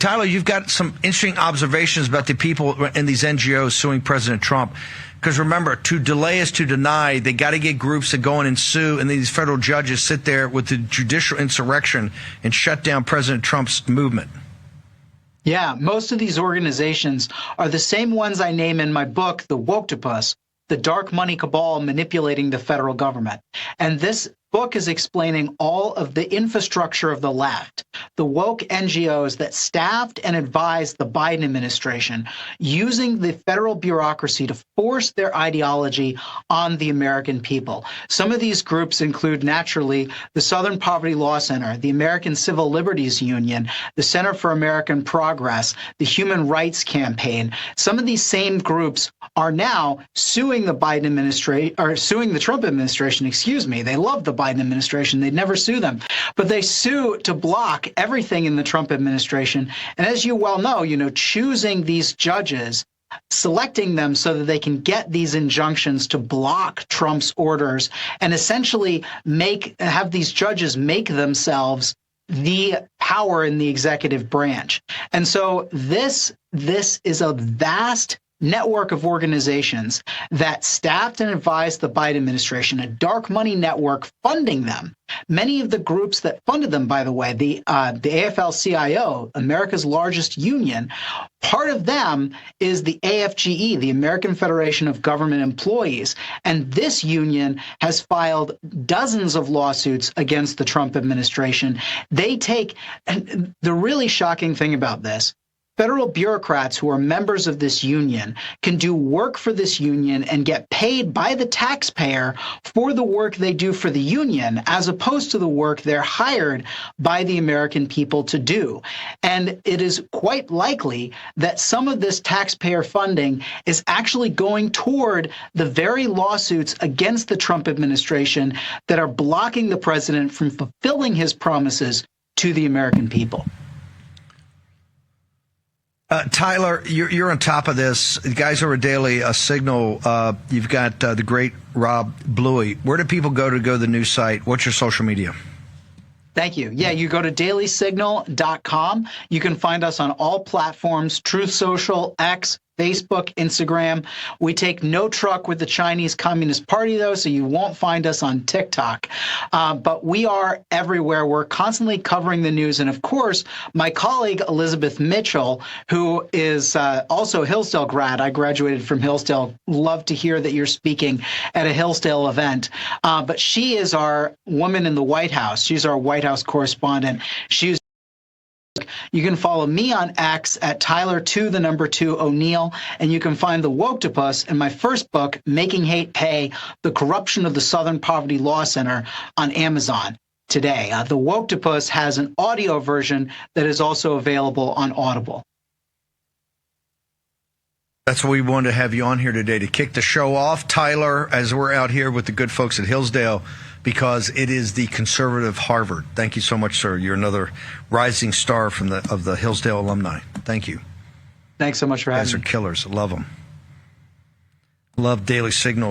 Tyler, you've got some interesting observations about the people in these NGOs suing President Trump. Because remember, to delay is to deny. They got to get groups to go in and sue, and these federal judges sit there with the judicial insurrection and shut down President Trump's movement. Yeah, most of these organizations are the same ones I name in my book, The Woketopus, the dark money cabal manipulating the federal government. And this book is explaining all of the infrastructure of the left, the woke NGOs that staffed and advised the Biden administration, using the federal bureaucracy to force their ideology on the American people. Some of these groups include, naturally, the Southern Poverty Law Center, the American Civil Liberties Union, the Center for American Progress, the Human Rights Campaign. Some of these same groups are now suing the Biden administration, or suing the Trump administration, excuse me. They love the Biden administration. They'd never sue them, but they sue to block everything in the Trump administration. And as you well know, choosing these judges, selecting them so that they can get these injunctions to block Trump's orders and essentially have these judges make themselves the power in the executive branch. And so this is a vast network of organizations that staffed and advised the Biden administration, a dark money network funding them. Many of the groups that funded them, by the way, the AFL-CIO, America's largest union, part of them is the AFGE, the American Federation of Government Employees. And this union has filed dozens of lawsuits against the Trump administration. And the really shocking thing about this, federal bureaucrats who are members of this union can do work for this union and get paid by the taxpayer for the work they do for the union, as opposed to the work they're hired by the American people to do. And it is quite likely that some of this taxpayer funding is actually going toward the very lawsuits against the Trump administration that are blocking the president from fulfilling his promises to the American people. Tyler, you're on top of this. The guys over at Daily Signal, you've got the great Rob Bluey. Where do people go to the news site? What's your social media? Thank you. Yeah, you go to dailysignal.com. You can find us on all platforms, Truth Social, X, Facebook, Instagram. We take no truck with the Chinese Communist Party, though, so you won't find us on TikTok. But we are everywhere. We're constantly covering the news. And of course, my colleague, Elizabeth Mitchell, who is also a Hillsdale grad. I graduated from Hillsdale. Love to hear that you're speaking at a Hillsdale event. But she is our woman in the White House. She's our White House correspondent. You can follow me on X at Tyler2 O'Neill, and you can find the Woketopus in my first book, Making Hate Pay: The Corruption of the Southern Poverty Law Center, on Amazon today. The Woketopus has an audio version that is also available on Audible. That's why we wanted to have you on here today to kick the show off, Tyler, as we're out here with the good folks at Hillsdale, because it is the conservative Harvard. Thank you so much, sir. You're another rising star of the Hillsdale alumni. Thank you. Thanks so much for having me. You guys are killers. Love them. Love Daily Signal.